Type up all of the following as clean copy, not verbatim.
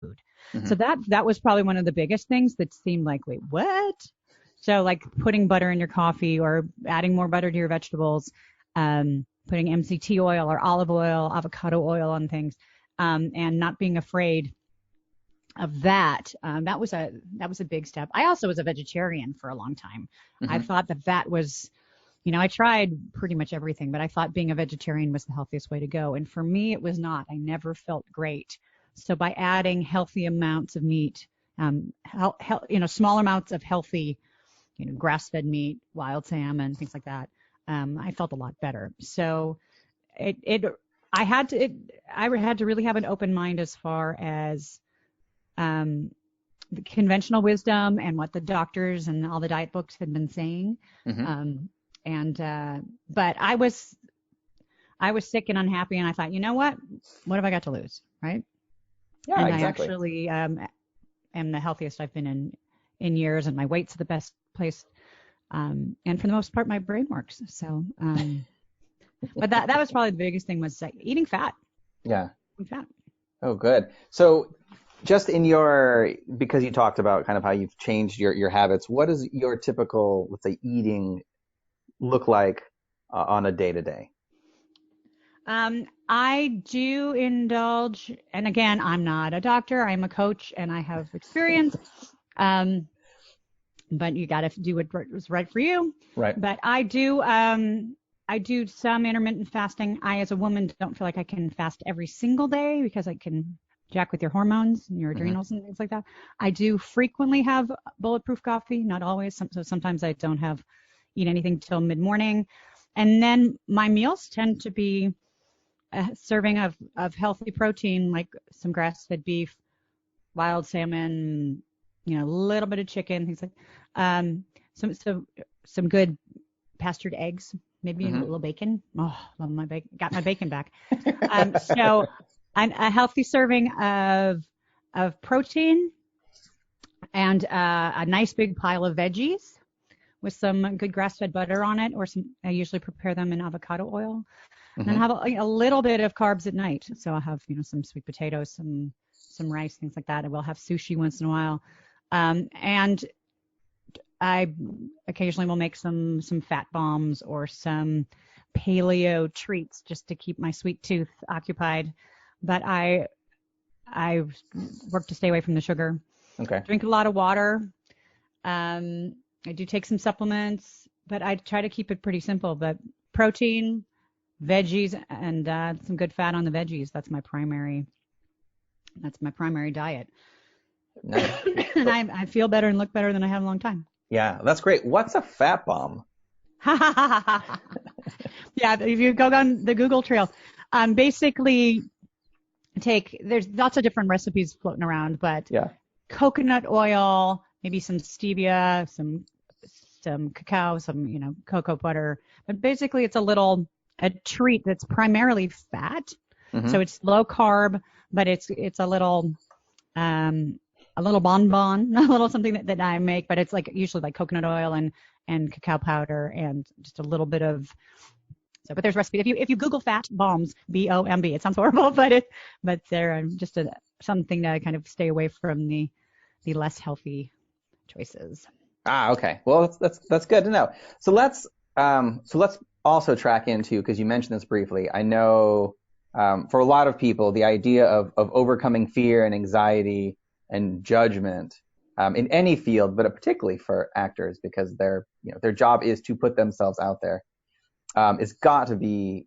Mm-hmm. So that was probably one of the biggest things that seemed like, wait, what? So like putting butter in your coffee or adding more butter to your vegetables, putting MCT oil or olive oil, avocado oil on things, and not being afraid of that. That was a big step. I also was a vegetarian for a long time. Mm-hmm. I thought that was, I tried pretty much everything, but I thought being a vegetarian was the healthiest way to go. And for me, it was not. I never felt great. So by adding healthy amounts of meat, small amounts of healthy, grass-fed meat, wild salmon, things like that, I felt a lot better. So I had to really have an open mind as far as the conventional wisdom and what the doctors and all the diet books had been saying. Mm-hmm. But I was sick and unhappy, and I thought, you know what have I got to lose, right? Yeah, and exactly. I actually am the healthiest I've been in years, and my weight's the best place. And for the most part, my brain works. So, but that was probably the biggest thing, was like eating fat. Yeah. Eating fat. Oh, good. So just because you talked about kind of how you've changed your habits, what does your typical, let's say, eating look like on a day-to-day? I do indulge, and again, I'm not a doctor. I'm a coach, and I have experience. But you got to do what was right for you. Right. But I do some intermittent fasting. I, as a woman, don't feel like I can fast every single day because I can jack with your hormones and your adrenals and things like that. I do frequently have bulletproof coffee, not always. So sometimes I don't eat anything till mid-morning. And then my meals tend to be a serving of healthy protein, like some grass-fed beef, wild salmon, a little bit of chicken, things like some good pastured eggs, maybe a little bacon. Oh, love my bacon. Got my bacon back. So a healthy serving of protein and a nice big pile of veggies with some good grass-fed butter on it, or I usually prepare them in avocado oil. And then have a little bit of carbs at night. So I'll have, some sweet potatoes, some rice, things like that. I will have sushi once in a while. And I occasionally will make some fat bombs or some paleo treats just to keep my sweet tooth occupied. But I work to stay away from the sugar. Okay. Drink a lot of water. I do take some supplements, but I try to keep it pretty simple. But protein, veggies, and some good fat on the veggies. That's my primary diet. Nice. And I feel better and look better than I have in a long time. Yeah, that's great. What's a fat bomb? Yeah, if you go down the Google trail, basically there's lots of different recipes floating around, but coconut oil, maybe some stevia, some cacao, some cocoa butter, but basically it's a treat that's primarily fat. So it's low carb, but it's a little bonbon, a little something that I make, but it's usually like coconut oil and cacao powder and just a little bit of. So, but there's recipes. If you Google fat bombs, BOMB, it sounds horrible, but they're just something to kind of stay away from the less healthy choices. Okay. Well, that's good to know. So let's also track into, because you mentioned this briefly. I know for a lot of people, the idea of overcoming fear and anxiety and judgment in any field, but particularly for actors, because their job is to put themselves out there, it's got to be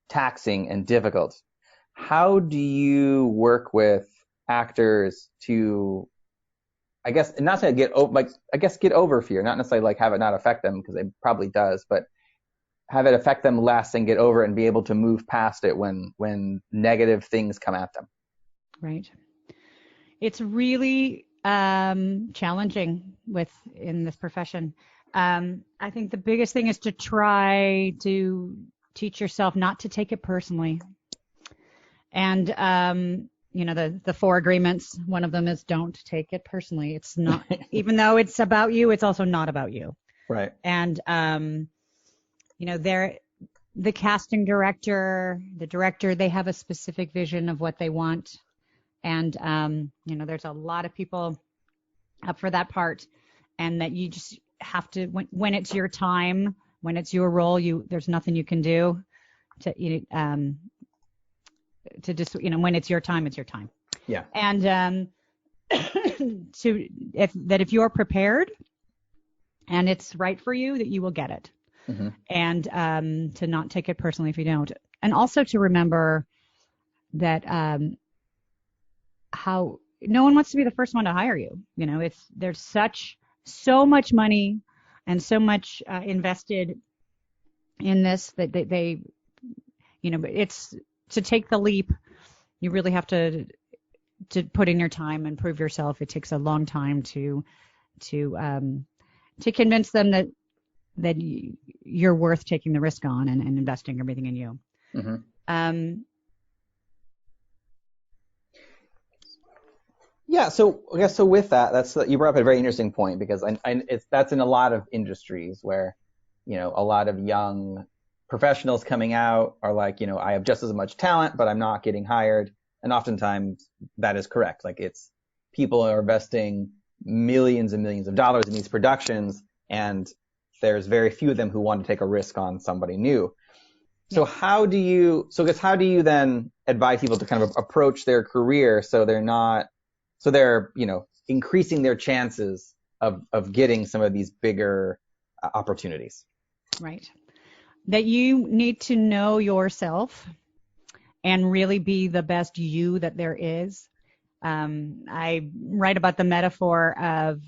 taxing and difficult. How do you work with actors to, I guess, not to get over fear, not necessarily have it not affect them, because it probably does, but have it affect them less and get over it and be able to move past it when negative things come at them? Right. It's really challenging in this profession. I think the biggest thing is to try to teach yourself not to take it personally. And the 4 agreements, one of them is don't take it personally. It's not, even though it's about you, it's also not about you. Right. And the casting director, the director, they have a specific vision of what they want. And, there's a lot of people up for that part, and that you just have to, when it's your time, when it's your role, there's nothing you can do to just, when it's your time, it's your time. Yeah. And, if you're prepared and it's right for you, that you will get it. Mm-hmm. And, to not take it personally if you don't. And also to remember that, how no one wants to be the first one to hire you. There's so much money and so much invested in this that they it's to take the leap. You really have to put in your time and prove yourself. It takes a long time to convince them that you're worth taking the risk on and investing everything in you. Mm-hmm. Yeah, so I guess with that, you brought up a very interesting point, because that's in a lot of industries where, a lot of young professionals coming out are like, I have just as much talent, but I'm not getting hired. And oftentimes that is correct. Like, it's people are investing millions and millions of dollars in these productions, and there's very few of them who want to take a risk on somebody new. So how do you then advise people to kind of approach their career so they're increasing their chances of getting some of these bigger opportunities? Right. That you need to know yourself and really be the best you that there is. I write about the metaphor of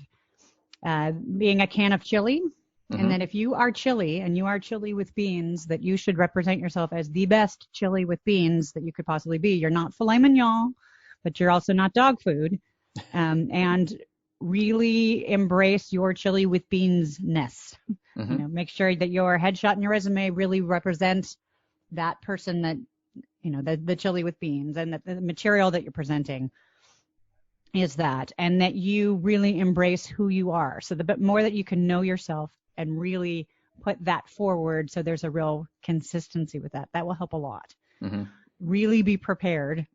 being a can of chili. Mm-hmm. And that if you are chili and you are chili with beans, that you should represent yourself as the best chili with beans that you could possibly be. You're not filet mignon, but you're also not dog food. And really embrace your chili with beans-ness. Mm-hmm. Make sure that your headshot and your resume really represent that person, that, the chili with beans, and that the material that you're presenting is that, and that you really embrace who you are. So the more that you can know yourself and really put that forward, so there's a real consistency with that will help a lot. Mm-hmm. Really be prepared.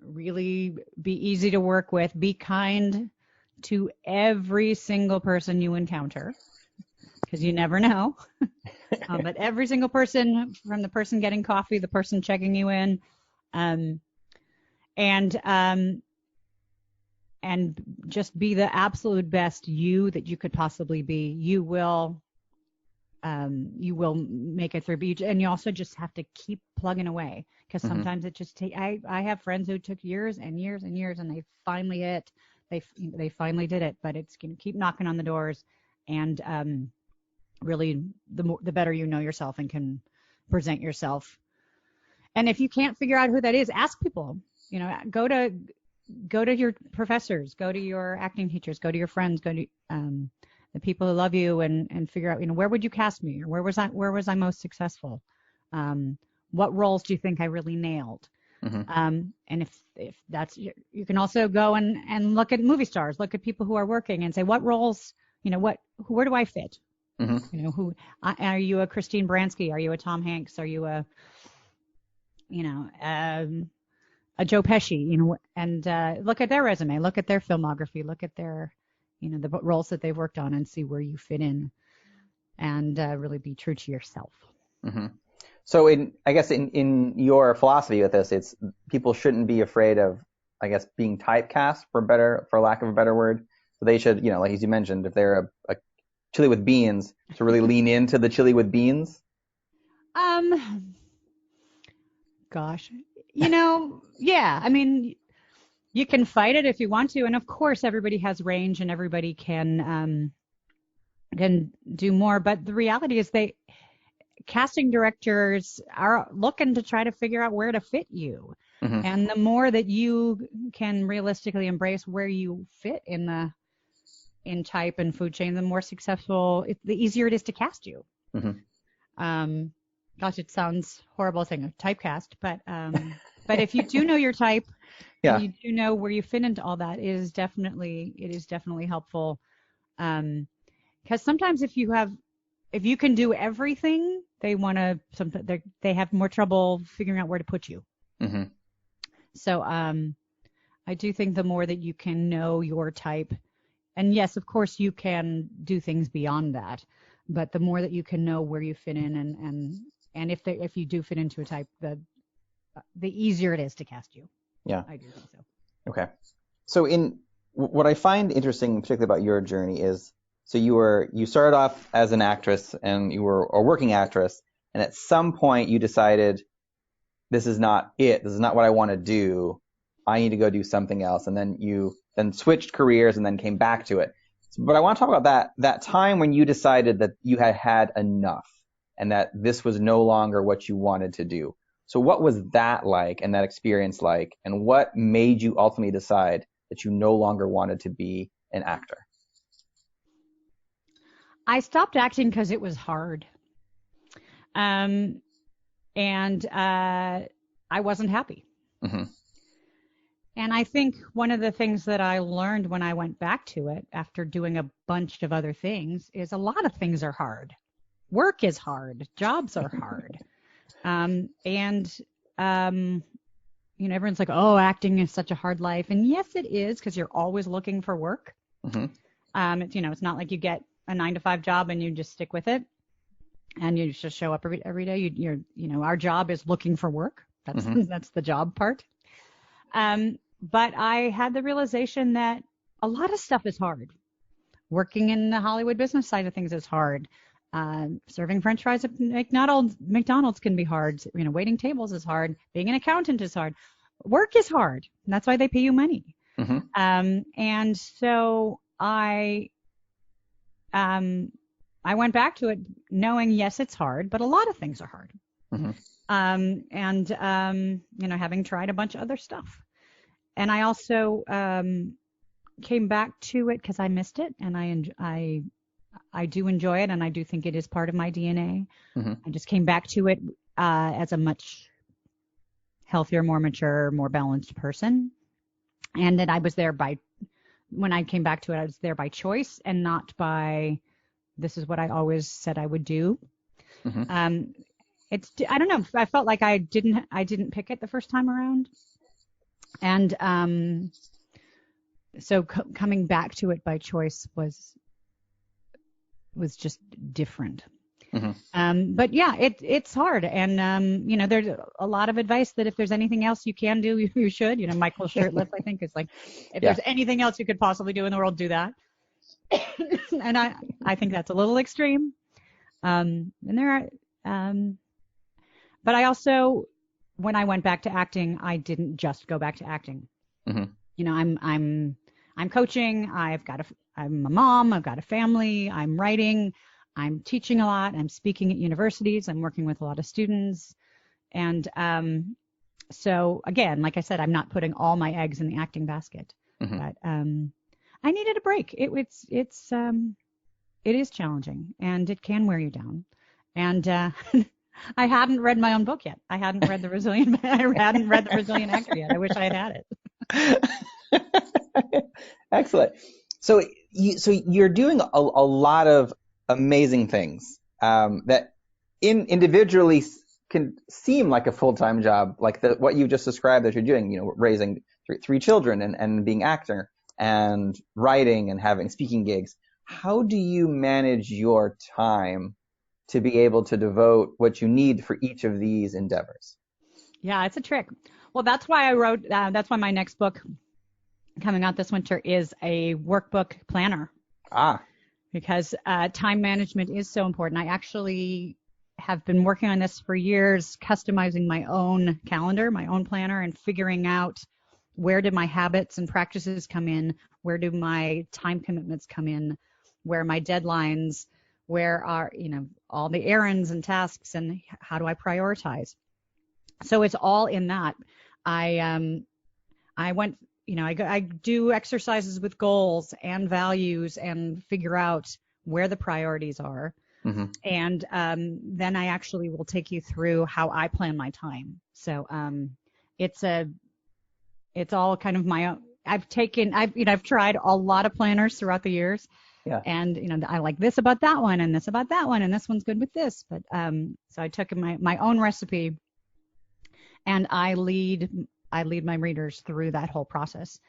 Really be easy to work with. Be kind to every single person you encounter, because you never know. But every single person, from the person getting coffee, the person checking you in, and just be the absolute best you that you could possibly be. You will make it through. And you also just have to keep plugging away, because sometimes it just takes. I have friends who took years and years and years, and they finally they finally did it. But it's going to keep knocking on the doors, and really the better you know yourself and can present yourself. And if you can't figure out who that is, ask people. Go to your professors, go to your acting teachers, go to your friends, go to the people who love you, and figure out, where would you cast me, or where was I most successful? What roles do you think I really nailed? Mm-hmm. And if that's, you can also go and look at movie stars, look at people who are working, and say, what roles, where do I fit? Mm-hmm. Who are you? A Christine Baranski? Are you a Tom Hanks? Are you a Joe Pesci? And look at their resume, look at their filmography, look at their the roles that they've worked on, and see where you fit in, and really be true to yourself. Mm-hmm. So I guess in your philosophy with this, it's people shouldn't be afraid of, I guess, being typecast, for lack of a better word. So they should, like as you mentioned, if they're a chili with beans, to really lean into the chili with beans. Gosh, yeah. I mean, you can fight it if you want to, and of course, everybody has range, and everybody can do more. But the reality is, casting directors are looking to try to figure out where to fit you. Mm-hmm. And the more that you can realistically embrace where you fit in type and food chain, the more successful, the easier it is to cast you. Mm-hmm. Gosh, it sounds horrible saying typecast, but if you do know your type, yeah, you do know where you fit into all that, it is definitely helpful. Because sometimes if you can do everything, they have more trouble figuring out where to put you. Mm-hmm. So I do think the more that you can know your type, and yes, of course you can do things beyond that, but the more that you can know where you fit in, and if you do fit into a type, the easier it is to cast you. Yeah. I do think so. Okay. So what I find interesting, particularly about your journey, is so you started off as an actress and you were a working actress, and at some point you decided this is not it. This is not what I want to do. I need to go do something else. And then you switched careers and then came back to it. But I want to talk about that time when you decided that you had had enough and that this was no longer what you wanted to do. So what was that like and that experience like? And what made you ultimately decide that you no longer wanted to be an actor? I stopped acting because it was hard. And I wasn't happy. Mm-hmm. And I think one of the things that I learned when I went back to it after doing a bunch of other things is a lot of things are hard. Work is hard. Jobs are hard. Everyone's like, oh, acting is such a hard life. And yes, it is, because you're always looking for work. Mm-hmm. It's not like you get a 9-to-5 job and you just stick with it and you just show up every day. Our job is looking for work. That's Mm-hmm. that's the job part. But I had the realization that a lot of stuff is hard. Working in the Hollywood business side of things is hard. Serving French fries at McDonald's can be hard. Waiting tables is hard. Being an accountant is hard. Work is hard. And that's why they pay you money. Mm-hmm. And so I went back to it knowing, yes, it's hard, but a lot of things are hard. Mm-hmm. Having tried a bunch of other stuff. And I also came back to it because I missed it, and I do enjoy it, and I do think it is part of my DNA. Mm-hmm. I just came back to it as a much healthier, more mature, more balanced person. And that I was there when I came back to it, I was there by choice and not by, this is what I always said I would do. Mm-hmm. I don't know. I felt like I didn't pick it the first time around. And so coming back to it by choice was just different. Mm-hmm. But yeah, it's hard. And, there's a lot of advice that if there's anything else you can do, you should. Michael Shirtliff, I think, is like, if there's anything else you could possibly do in the world, do that. And I think that's a little extreme. And there are, but I also, when I went back to acting, I didn't just go back to acting. Mm-hmm. I'm coaching. I'm a mom. I've got a family. I'm writing. I'm teaching a lot. I'm speaking at universities. I'm working with a lot of students. And so again, like I said, I'm not putting all my eggs in the acting basket. Mm-hmm. But I needed a break. It is challenging, and it can wear you down. And I hadn't read my own book yet. I hadn't read the Resilient Actor yet. I wish I had it. Excellent. So you're doing a lot of amazing things that individually can seem like a full-time job, like what you just described that you're doing, raising three children and being actor and writing and having speaking gigs. How do you manage your time to be able to devote what you need for each of these endeavors? Yeah, it's a trick. Well, that's why that's why my next book coming out this winter is a workbook planner. Because time management is so important. I actually have been working on this for years, customizing my own calendar, my own planner, and figuring out where do my habits and practices come in, where do my time commitments come in, where are my deadlines, where are, all the errands and tasks, and how do I prioritize? So it's all in that. I do exercises with goals and values and figure out where the priorities are. Mm-hmm. And then I actually will take you through how I plan my time. So it's all kind of my own. I've tried a lot of planners throughout the years. Yeah. And I like this about that one and this about that one and this one's good with this. But so I took my own recipe, and I lead I lead my readers through that whole process.